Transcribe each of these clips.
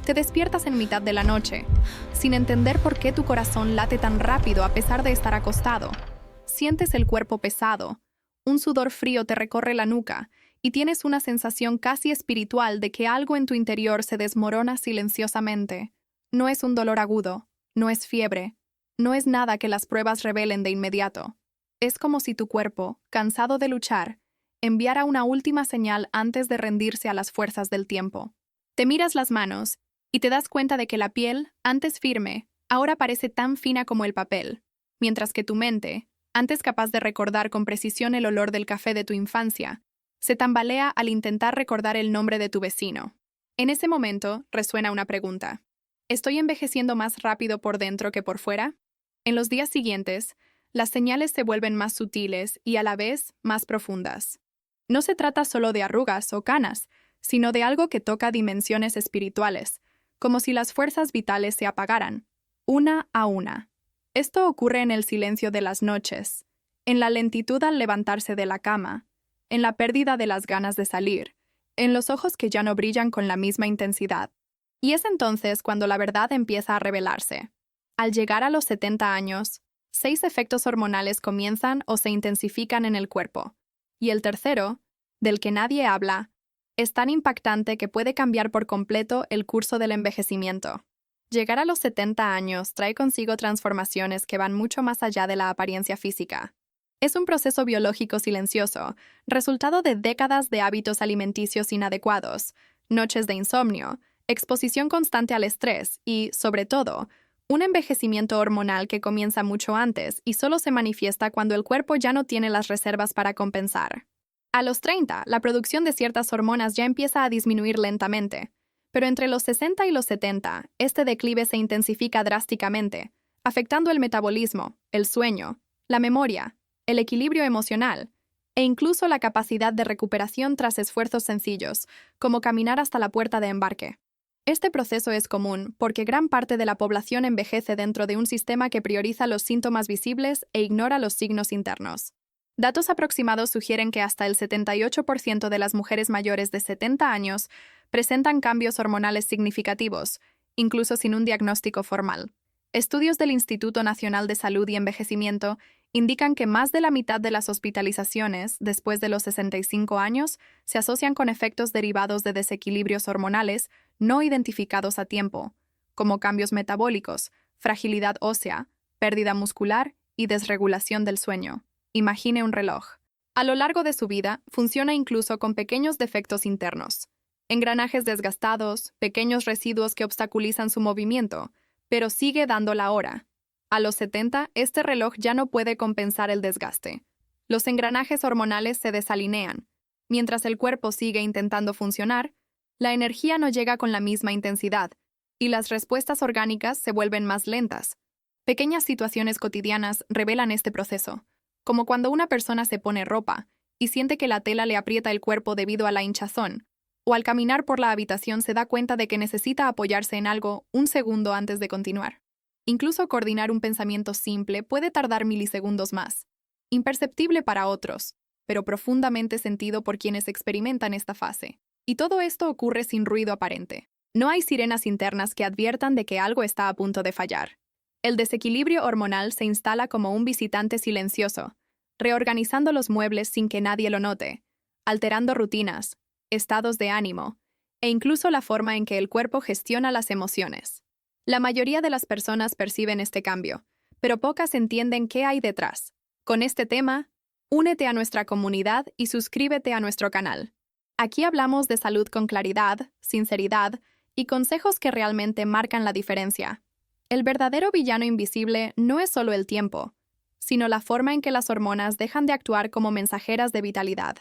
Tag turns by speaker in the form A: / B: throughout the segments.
A: Te despiertas en mitad de la noche, sin entender por qué tu corazón late tan rápido a pesar de estar acostado. Sientes el cuerpo pesado, un sudor frío te recorre la nuca y tienes una sensación casi espiritual de que algo en tu interior se desmorona silenciosamente. No es un dolor agudo, no es fiebre, no es nada que las pruebas revelen de inmediato. Es como si tu cuerpo, cansado de luchar, enviara una última señal antes de rendirse a las fuerzas del tiempo. Te miras las manos y te das cuenta de que la piel, antes firme, ahora parece tan fina como el papel, mientras que tu mente, antes capaz de recordar con precisión el olor del café de tu infancia, se tambalea al intentar recordar el nombre de tu vecino. En ese momento resuena una pregunta. ¿Estoy envejeciendo más rápido por dentro que por fuera? En los días siguientes, las señales se vuelven más sutiles y a la vez más profundas. No se trata solo de arrugas o canas, sino de algo que toca dimensiones espirituales, como si las fuerzas vitales se apagaran, una a una. Esto ocurre en el silencio de las noches, en la lentitud al levantarse de la cama, en la pérdida de las ganas de salir, en los ojos que ya no brillan con la misma intensidad. Y es entonces cuando la verdad empieza a revelarse. Al llegar a los 70 años, 6 efectos hormonales comienzan o se intensifican en el cuerpo, y el tercero, del que nadie habla, es tan impactante que puede cambiar por completo el curso del envejecimiento. Llegar a los 70 años trae consigo transformaciones que van mucho más allá de la apariencia física. Es un proceso biológico silencioso, resultado de décadas de hábitos alimenticios inadecuados, noches de insomnio, exposición constante al estrés y, sobre todo, un envejecimiento hormonal que comienza mucho antes y solo se manifiesta cuando el cuerpo ya no tiene las reservas para compensar. A los 30, la producción de ciertas hormonas ya empieza a disminuir lentamente, pero entre los 60 y los 70, este declive se intensifica drásticamente, afectando el metabolismo, el sueño, la memoria, el equilibrio emocional e incluso la capacidad de recuperación tras esfuerzos sencillos, como caminar hasta la puerta de embarque. Este proceso es común porque gran parte de la población envejece dentro de un sistema que prioriza los síntomas visibles e ignora los signos internos. Datos aproximados sugieren que hasta el 78% de las mujeres mayores de 70 años presentan cambios hormonales significativos, incluso sin un diagnóstico formal. Estudios del Instituto Nacional de Salud y Envejecimiento indican que más de la mitad de las hospitalizaciones después de los 65 años se asocian con efectos derivados de desequilibrios hormonales no identificados a tiempo, como cambios metabólicos, fragilidad ósea, pérdida muscular y desregulación del sueño. Imagine un reloj. A lo largo de su vida, funciona incluso con pequeños defectos internos. Engranajes desgastados, pequeños residuos que obstaculizan su movimiento, pero sigue dando la hora. A los 70, este reloj ya no puede compensar el desgaste. Los engranajes hormonales se desalinean. Mientras el cuerpo sigue intentando funcionar, la energía no llega con la misma intensidad, y las respuestas orgánicas se vuelven más lentas. Pequeñas situaciones cotidianas revelan este proceso, como cuando una persona se pone ropa y siente que la tela le aprieta el cuerpo debido a la hinchazón, o al caminar por la habitación se da cuenta de que necesita apoyarse en algo un segundo antes de continuar. Incluso coordinar un pensamiento simple puede tardar milisegundos más. Imperceptible para otros, pero profundamente sentido por quienes experimentan esta fase. Y todo esto ocurre sin ruido aparente. No hay sirenas internas que adviertan de que algo está a punto de fallar. El desequilibrio hormonal se instala como un visitante silencioso, reorganizando los muebles sin que nadie lo note, alterando rutinas, estados de ánimo, e incluso la forma en que el cuerpo gestiona las emociones. La mayoría de las personas perciben este cambio, pero pocas entienden qué hay detrás. Con este tema, únete a nuestra comunidad y suscríbete a nuestro canal. Aquí hablamos de salud con claridad, sinceridad y consejos que realmente marcan la diferencia. El verdadero villano invisible no es solo el tiempo, sino la forma en que las hormonas dejan de actuar como mensajeras de vitalidad.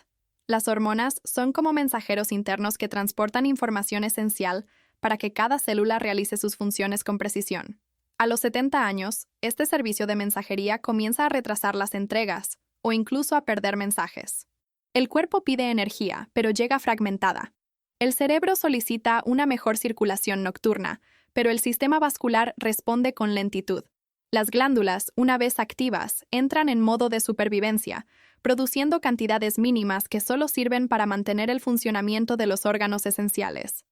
A: Las hormonas son como mensajeros internos que transportan información esencial para que cada célula realice sus funciones con precisión. A los 70 años, este servicio de mensajería comienza a retrasar las entregas o incluso a perder mensajes. El cuerpo pide energía, pero llega fragmentada. El cerebro solicita una mejor circulación nocturna, pero el sistema vascular responde con lentitud. Las glándulas, una vez activas, entran en modo de supervivencia, produciendo cantidades mínimas que solo sirven para mantener el funcionamiento de los órganos esenciales.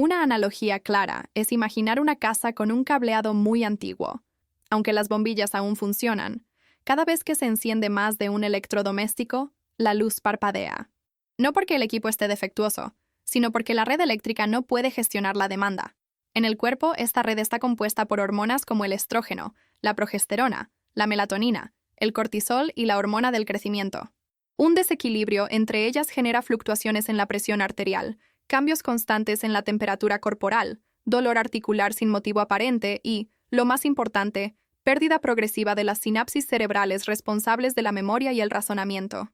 A: Una analogía clara es imaginar una casa con un cableado muy antiguo. Aunque las bombillas aún funcionan, cada vez que se enciende más de un electrodoméstico, la luz parpadea. No porque el equipo esté defectuoso, sino porque la red eléctrica no puede gestionar la demanda. En el cuerpo, esta red está compuesta por hormonas como el estrógeno, la progesterona, la melatonina, el cortisol y la hormona del crecimiento. Un desequilibrio entre ellas genera fluctuaciones en la presión arterial, cambios constantes en la temperatura corporal, dolor articular sin motivo aparente y, lo más importante, pérdida progresiva de las sinapsis cerebrales responsables de la memoria y el razonamiento.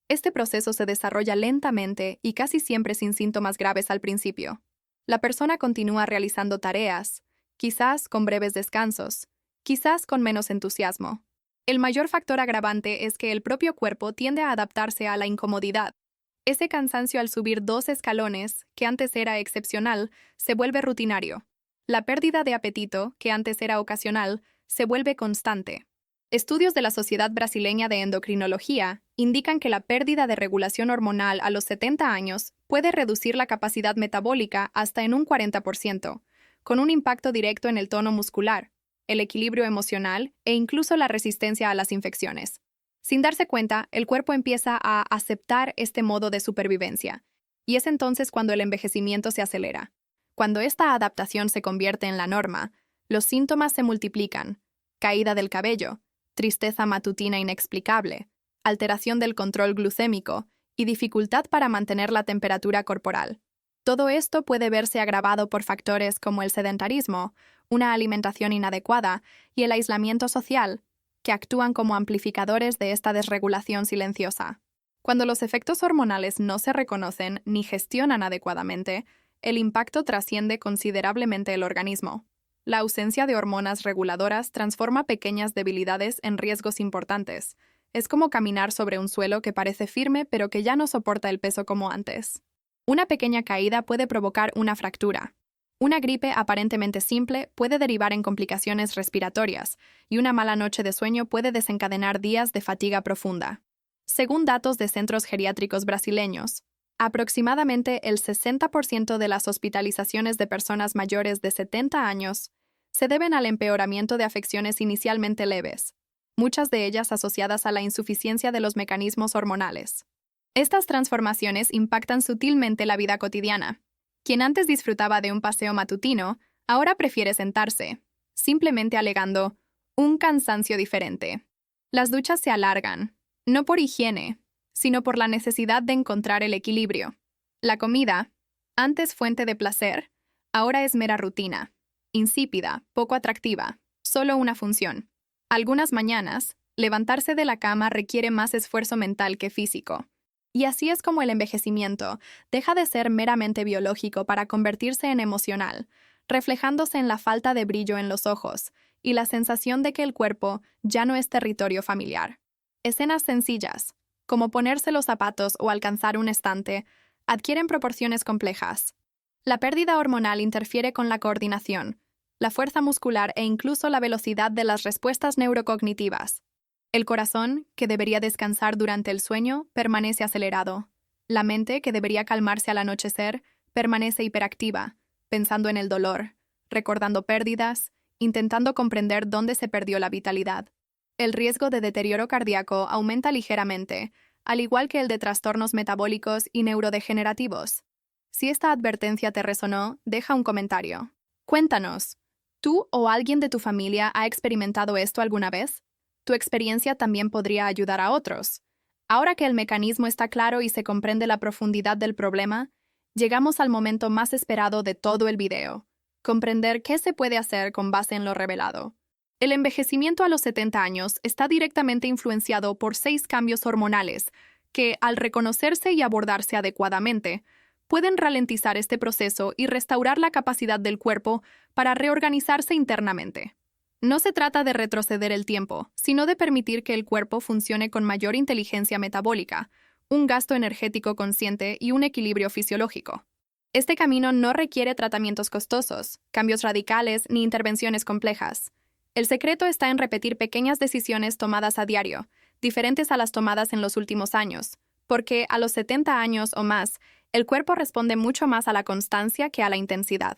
A: Este proceso se desarrolla lentamente y casi siempre sin síntomas graves al principio. La persona continúa realizando tareas, quizás con breves descansos, quizás con menos entusiasmo. El mayor factor agravante es que el propio cuerpo tiende a adaptarse a la incomodidad. Ese cansancio al subir 2 escalones, que antes era excepcional, se vuelve rutinario. La pérdida de apetito, que antes era ocasional, se vuelve constante. Estudios de la Sociedad Brasileña de Endocrinología indican que la pérdida de regulación hormonal a los 70 años puede reducir la capacidad metabólica hasta en un 40%, con un impacto directo en el tono muscular, el equilibrio emocional e incluso la resistencia a las infecciones. Sin darse cuenta, el cuerpo empieza a aceptar este modo de supervivencia, y es entonces cuando el envejecimiento se acelera. Cuando esta adaptación se convierte en la norma, los síntomas se multiplican: caída del cabello, tristeza matutina inexplicable, alteración del control glucémico y dificultad para mantener la temperatura corporal. Todo esto puede verse agravado por factores como el sedentarismo, una alimentación inadecuada y el aislamiento social, que actúan como amplificadores de esta desregulación silenciosa. Cuando los efectos hormonales no se reconocen ni gestionan adecuadamente, el impacto trasciende considerablemente el organismo. La ausencia de hormonas reguladoras transforma pequeñas debilidades en riesgos importantes. Es como caminar sobre un suelo que parece firme pero que ya no soporta el peso como antes. Una pequeña caída puede provocar una fractura. Una gripe aparentemente simple puede derivar en complicaciones respiratorias, y una mala noche de sueño puede desencadenar días de fatiga profunda. Según datos de centros geriátricos brasileños, aproximadamente el 60% de las hospitalizaciones de personas mayores de 70 años se deben al empeoramiento de afecciones inicialmente leves, muchas de ellas asociadas a la insuficiencia de los mecanismos hormonales. Estas transformaciones impactan sutilmente la vida cotidiana. Quien antes disfrutaba de un paseo matutino, ahora prefiere sentarse, simplemente alegando un cansancio diferente. Las duchas se alargan, no por higiene, sino por la necesidad de encontrar el equilibrio. La comida, antes fuente de placer, ahora es mera rutina, insípida, poco atractiva, solo una función. Algunas mañanas, levantarse de la cama requiere más esfuerzo mental que físico. Y así es como el envejecimiento deja de ser meramente biológico para convertirse en emocional, reflejándose en la falta de brillo en los ojos y la sensación de que el cuerpo ya no es territorio familiar. Escenas sencillas, como ponerse los zapatos o alcanzar un estante, adquieren proporciones complejas. La pérdida hormonal interfiere con la coordinación, la fuerza muscular e incluso la velocidad de las respuestas neurocognitivas. El corazón, que debería descansar durante el sueño, permanece acelerado. La mente, que debería calmarse al anochecer, permanece hiperactiva, pensando en el dolor, recordando pérdidas, intentando comprender dónde se perdió la vitalidad. El riesgo de deterioro cardíaco aumenta ligeramente, al igual que el de trastornos metabólicos y neurodegenerativos. Si esta advertencia te resonó, deja un comentario. Cuéntanos, ¿tú o alguien de tu familia ha experimentado esto alguna vez? Tu experiencia también podría ayudar a otros. Ahora que el mecanismo está claro y se comprende la profundidad del problema, llegamos al momento más esperado de todo el video: comprender qué se puede hacer con base en lo revelado. El envejecimiento a los 70 años está directamente influenciado por 6 cambios hormonales que, al reconocerse y abordarse adecuadamente, pueden ralentizar este proceso y restaurar la capacidad del cuerpo para reorganizarse internamente. No se trata de retroceder el tiempo, sino de permitir que el cuerpo funcione con mayor inteligencia metabólica, un gasto energético consciente y un equilibrio fisiológico. Este camino no requiere tratamientos costosos, cambios radicales ni intervenciones complejas. El secreto está en repetir pequeñas decisiones tomadas a diario, diferentes a las tomadas en los últimos años, porque a los 70 años o más, El cuerpo responde mucho más a la constancia que a la intensidad.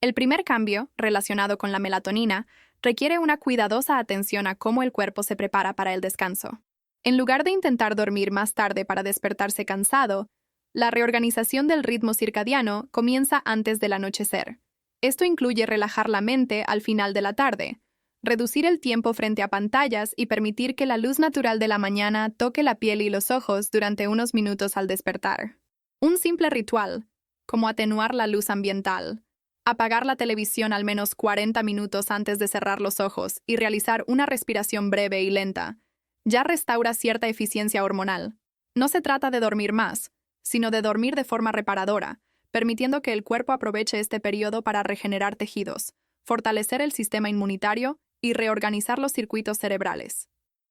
A: El primer cambio, relacionado con la melatonina, requiere una cuidadosa atención a cómo el cuerpo se prepara para el descanso. En lugar de intentar dormir más tarde para despertarse cansado, la reorganización del ritmo circadiano comienza antes del anochecer. Esto incluye relajar la mente al final de la tarde, reducir el tiempo frente a pantallas y permitir que la luz natural de la mañana toque la piel y los ojos durante unos minutos al despertar. Un simple ritual, como atenuar la luz ambiental, apagar la televisión al menos 40 minutos antes de cerrar los ojos y realizar una respiración breve y lenta, ya restaura cierta eficiencia hormonal. No se trata de dormir más, sino de dormir de forma reparadora, permitiendo que el cuerpo aproveche este periodo para regenerar tejidos, fortalecer el sistema inmunitario y reorganizar los circuitos cerebrales.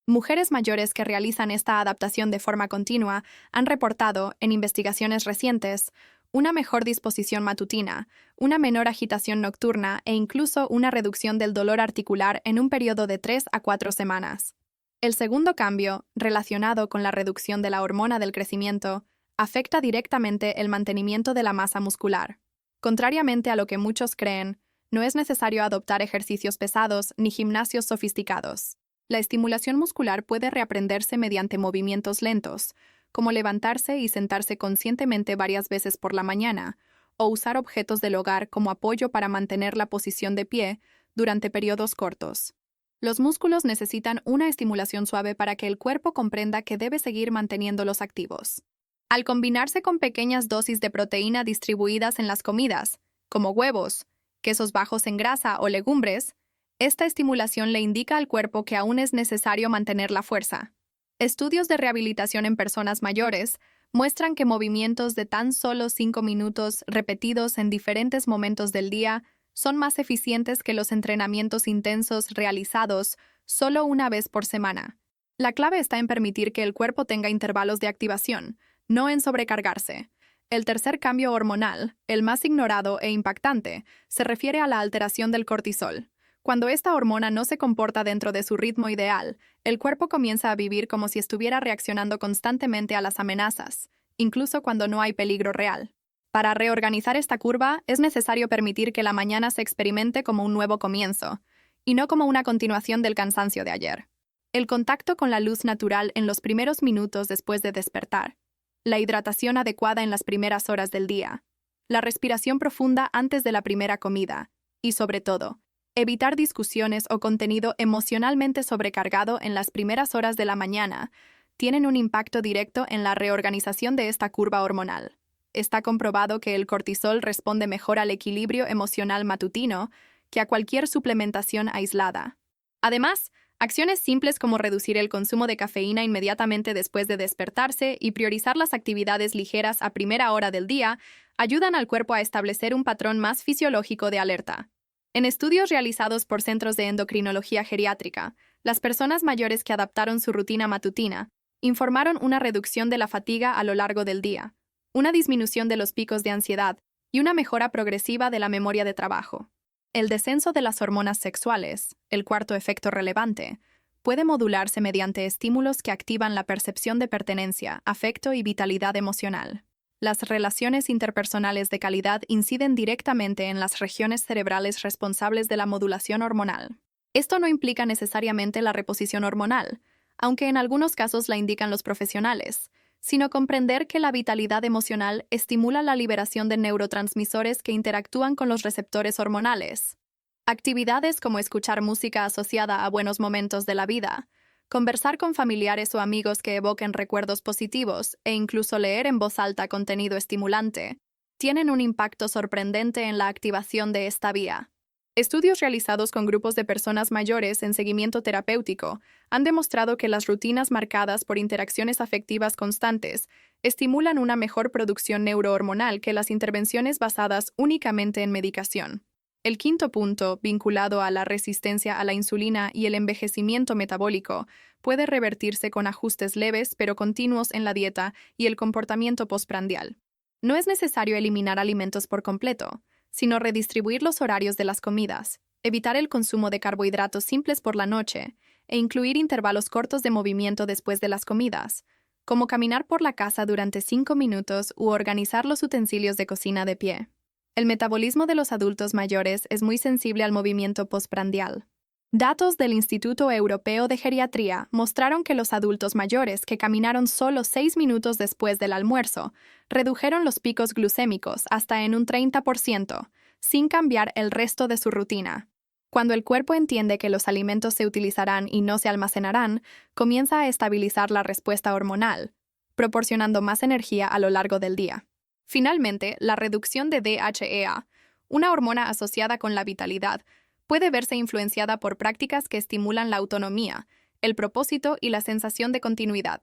A: Mujeres mayores que realizan esta adaptación de forma continua han reportado, en investigaciones recientes, una mejor disposición matutina, una menor agitación nocturna e incluso una reducción del dolor articular en un periodo de 3 a 4 semanas. El segundo cambio, relacionado con la reducción de la hormona del crecimiento, afecta directamente el mantenimiento de la masa muscular. Contrariamente a lo que muchos creen, no es necesario adoptar ejercicios pesados ni gimnasios sofisticados. La estimulación muscular puede reaprenderse mediante movimientos lentos, como levantarse y sentarse conscientemente varias veces por la mañana, o usar objetos del hogar como apoyo para mantener la posición de pie durante periodos cortos. Los músculos necesitan una estimulación suave para que el cuerpo comprenda que debe seguir manteniéndolos activos. Al combinarse con pequeñas dosis de proteína distribuidas en las comidas, como huevos, quesos bajos en grasa o legumbres, esta estimulación le indica al cuerpo que aún es necesario mantener la fuerza. Estudios de rehabilitación en personas mayores muestran que movimientos de tan solo 5 minutos repetidos en diferentes momentos del día son más eficientes que los entrenamientos intensos realizados solo una vez por semana. La clave está en permitir que el cuerpo tenga intervalos de activación, no en sobrecargarse. El tercer cambio hormonal, el más ignorado e impactante, se refiere a la alteración del cortisol. Cuando esta hormona no se comporta dentro de su ritmo ideal, el cuerpo comienza a vivir como si estuviera reaccionando constantemente a las amenazas, incluso cuando no hay peligro real. Para reorganizar esta curva, es necesario permitir que la mañana se experimente como un nuevo comienzo, y no como una continuación del cansancio de ayer. El contacto con la luz natural en los primeros minutos después de despertar, la hidratación adecuada en las primeras horas del día, la respiración profunda antes de la primera comida, y sobre todo, evitar discusiones o contenido emocionalmente sobrecargado en las primeras horas de la mañana, tienen un impacto directo en la reorganización de esta curva hormonal. Está comprobado que el cortisol responde mejor al equilibrio emocional matutino que a cualquier suplementación aislada. Además, acciones simples como reducir el consumo de cafeína inmediatamente después de despertarse y priorizar las actividades ligeras a primera hora del día ayudan al cuerpo a establecer un patrón más fisiológico de alerta. En estudios realizados por centros de endocrinología geriátrica, las personas mayores que adaptaron su rutina matutina informaron una reducción de la fatiga a lo largo del día, una disminución de los picos de ansiedad y una mejora progresiva de la memoria de trabajo. El descenso de las hormonas sexuales, el cuarto efecto relevante, puede modularse mediante estímulos que activan la percepción de pertenencia, afecto y vitalidad emocional. Las relaciones interpersonales de calidad inciden directamente en las regiones cerebrales responsables de la modulación hormonal. Esto no implica necesariamente la reposición hormonal, aunque en algunos casos la indican los profesionales, sino comprender que la vitalidad emocional estimula la liberación de neurotransmisores que interactúan con los receptores hormonales. Actividades como escuchar música asociada a buenos momentos de la vida, conversar con familiares o amigos que evoquen recuerdos positivos e incluso leer en voz alta contenido estimulante, tienen un impacto sorprendente en la activación de esta vía. Estudios realizados con grupos de personas mayores en seguimiento terapéutico han demostrado que las rutinas marcadas por interacciones afectivas constantes estimulan una mejor producción neurohormonal que las intervenciones basadas únicamente en medicación. El quinto punto, vinculado a la resistencia a la insulina y el envejecimiento metabólico, puede revertirse con ajustes leves pero continuos en la dieta y el comportamiento postprandial. No es necesario eliminar alimentos por completo, sino redistribuir los horarios de las comidas, evitar el consumo de carbohidratos simples por la noche e incluir intervalos cortos de movimiento después de las comidas, como caminar por la casa durante 5 minutos u organizar los utensilios de cocina de pie. El metabolismo de los adultos mayores es muy sensible al movimiento postprandial. Datos del Instituto Europeo de Geriatría mostraron que los adultos mayores que caminaron solo 6 minutos después del almuerzo redujeron los picos glucémicos hasta en un 30%, sin cambiar el resto de su rutina. Cuando el cuerpo entiende que los alimentos se utilizarán y no se almacenarán, comienza a estabilizar la respuesta hormonal, proporcionando más energía a lo largo del día. Finalmente, la reducción de DHEA, una hormona asociada con la vitalidad, puede verse influenciada por prácticas que estimulan la autonomía, el propósito y la sensación de continuidad.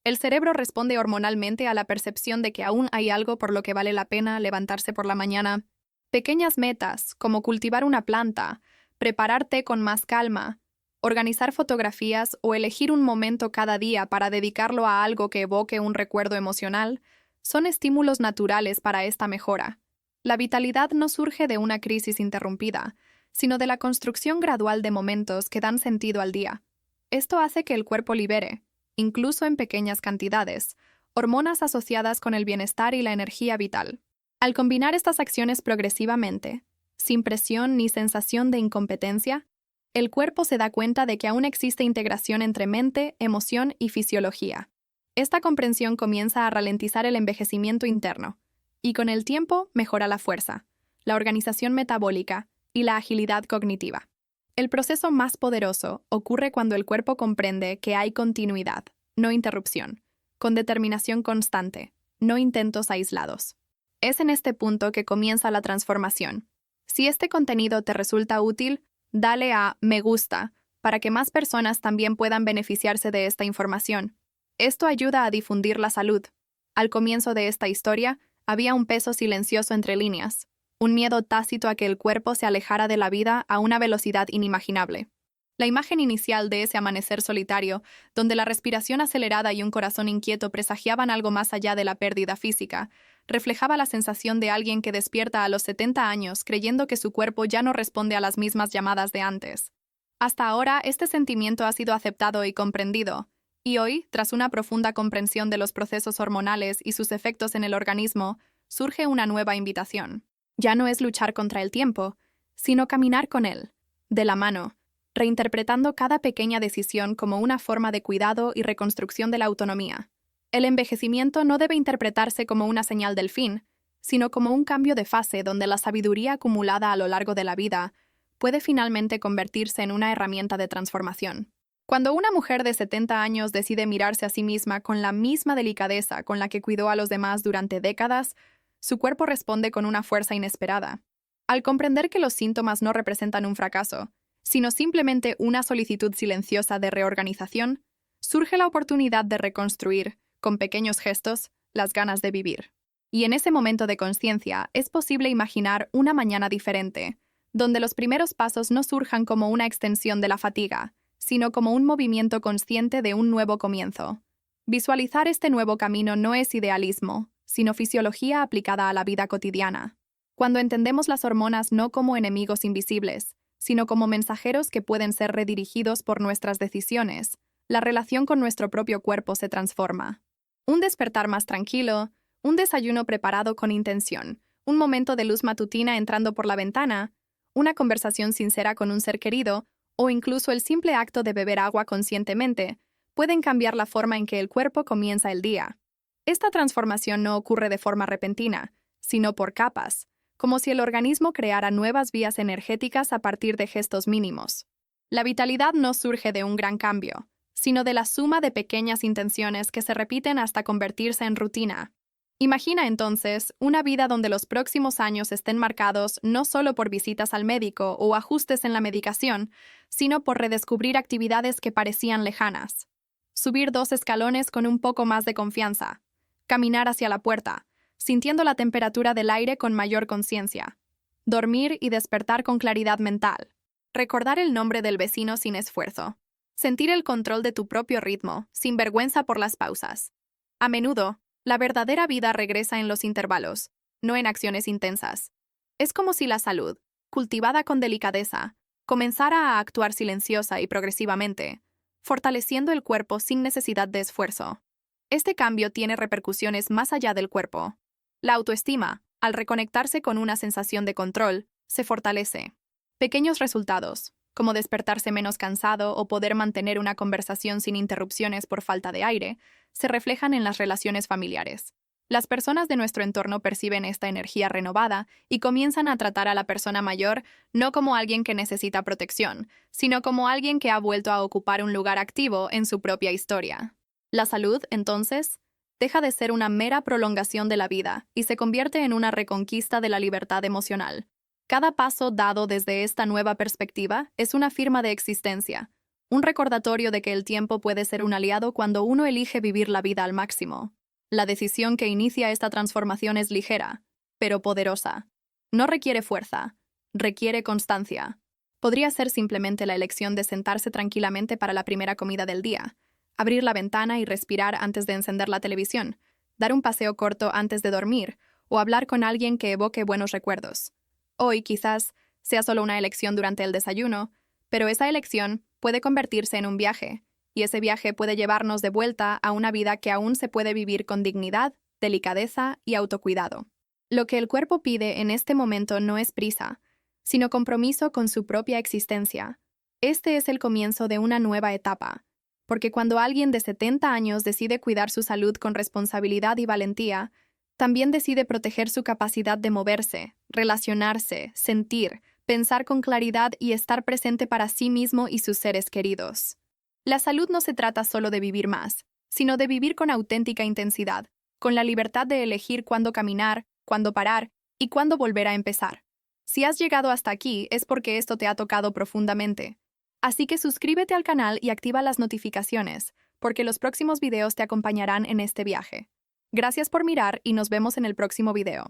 A: El cerebro responde hormonalmente a la percepción de que aún hay algo por lo que vale la pena levantarse por la mañana. Pequeñas metas, como cultivar una planta, preparar té con más calma, organizar fotografías o elegir un momento cada día para dedicarlo a algo que evoque un recuerdo emocional, son estímulos naturales para esta mejora. La vitalidad no surge de una crisis interrumpida, sino de la construcción gradual de momentos que dan sentido al día. Esto hace que el cuerpo libere, incluso en pequeñas cantidades, hormonas asociadas con el bienestar y la energía vital. Al combinar estas acciones progresivamente, sin presión ni sensación de incompetencia, el cuerpo se da cuenta de que aún existe integración entre mente, emoción y fisiología. Esta comprensión comienza a ralentizar el envejecimiento interno, y con el tiempo mejora la fuerza, la organización metabólica y la agilidad cognitiva. El proceso más poderoso ocurre cuando el cuerpo comprende que hay continuidad, no interrupción, con determinación constante, no intentos aislados. Es en este punto que comienza la transformación. Si este contenido te resulta útil, dale a me gusta para que más personas también puedan beneficiarse de esta información. Esto ayuda a difundir la salud. Al comienzo de esta historia, había un peso silencioso entre líneas, un miedo tácito a que el cuerpo se alejara de la vida a una velocidad inimaginable. La imagen inicial de ese amanecer solitario, donde la respiración acelerada y un corazón inquieto presagiaban algo más allá de la pérdida física, reflejaba la sensación de alguien que despierta a los 70 años creyendo que su cuerpo ya no responde a las mismas llamadas de antes. Hasta ahora, este sentimiento ha sido aceptado y comprendido, y hoy, tras una profunda comprensión de los procesos hormonales y sus efectos en el organismo, surge una nueva invitación. Ya no es luchar contra el tiempo, sino caminar con él, de la mano, reinterpretando cada pequeña decisión como una forma de cuidado y reconstrucción de la autonomía. El envejecimiento no debe interpretarse como una señal del fin, sino como un cambio de fase donde la sabiduría acumulada a lo largo de la vida puede finalmente convertirse en una herramienta de transformación. Cuando una mujer de 70 años decide mirarse a sí misma con la misma delicadeza con la que cuidó a los demás durante décadas, su cuerpo responde con una fuerza inesperada. Al comprender que los síntomas no representan un fracaso, sino simplemente una solicitud silenciosa de reorganización, surge la oportunidad de reconstruir, con pequeños gestos, las ganas de vivir. Y en ese momento de conciencia es posible imaginar una mañana diferente, donde los primeros pasos no surjan como una extensión de la fatiga, sino como un movimiento consciente de un nuevo comienzo. Visualizar este nuevo camino no es idealismo, sino fisiología aplicada a la vida cotidiana. Cuando entendemos las hormonas no como enemigos invisibles, sino como mensajeros que pueden ser redirigidos por nuestras decisiones, la relación con nuestro propio cuerpo se transforma. Un despertar más tranquilo, un desayuno preparado con intención, un momento de luz matutina entrando por la ventana, una conversación sincera con un ser querido, o incluso el simple acto de beber agua conscientemente, pueden cambiar la forma en que el cuerpo comienza el día. Esta transformación no ocurre de forma repentina, sino por capas, como si el organismo creara nuevas vías energéticas a partir de gestos mínimos. La vitalidad no surge de un gran cambio, sino de la suma de pequeñas intenciones que se repiten hasta convertirse en rutina. Imagina entonces una vida donde los próximos años estén marcados no solo por visitas al médico o ajustes en la medicación, sino por redescubrir actividades que parecían lejanas. Subir 2 escalones con un poco más de confianza. Caminar hacia la puerta, sintiendo la temperatura del aire con mayor conciencia. Dormir y despertar con claridad mental. Recordar el nombre del vecino sin esfuerzo. Sentir el control de tu propio ritmo, sin vergüenza por las pausas. A menudo, la verdadera vida regresa en los intervalos, no en acciones intensas. Es como si la salud, cultivada con delicadeza, comenzara a actuar silenciosa y progresivamente, fortaleciendo el cuerpo sin necesidad de esfuerzo. Este cambio tiene repercusiones más allá del cuerpo. La autoestima, al reconectarse con una sensación de control, se fortalece. Pequeños resultados, como despertarse menos cansado o poder mantener una conversación sin interrupciones por falta de aire, se reflejan en las relaciones familiares. Las personas de nuestro entorno perciben esta energía renovada y comienzan a tratar a la persona mayor no como alguien que necesita protección, sino como alguien que ha vuelto a ocupar un lugar activo en su propia historia. La salud, entonces, deja de ser una mera prolongación de la vida y se convierte en una reconquista de la libertad emocional. Cada paso dado desde esta nueva perspectiva es una firma de existencia, un recordatorio de que el tiempo puede ser un aliado cuando uno elige vivir la vida al máximo. La decisión que inicia esta transformación es ligera, pero poderosa. No requiere fuerza, requiere constancia. Podría ser simplemente la elección de sentarse tranquilamente para la primera comida del día, abrir la ventana y respirar antes de encender la televisión, dar un paseo corto antes de dormir o hablar con alguien que evoque buenos recuerdos. Hoy quizás sea solo una elección durante el desayuno, pero esa elección puede convertirse en un viaje, y ese viaje puede llevarnos de vuelta a una vida que aún se puede vivir con dignidad, delicadeza y autocuidado. Lo que el cuerpo pide en este momento no es prisa, sino compromiso con su propia existencia. Este es el comienzo de una nueva etapa, porque cuando alguien de 70 años decide cuidar su salud con responsabilidad y valentía, también decide proteger su capacidad de moverse, relacionarse, sentir, pensar con claridad y estar presente para sí mismo y sus seres queridos. La salud no se trata solo de vivir más, sino de vivir con auténtica intensidad, con la libertad de elegir cuándo caminar, cuándo parar y cuándo volver a empezar. Si has llegado hasta aquí es porque esto te ha tocado profundamente. Así que suscríbete al canal y activa las notificaciones, porque los próximos videos te acompañarán en este viaje. Gracias por mirar y nos vemos en el próximo video.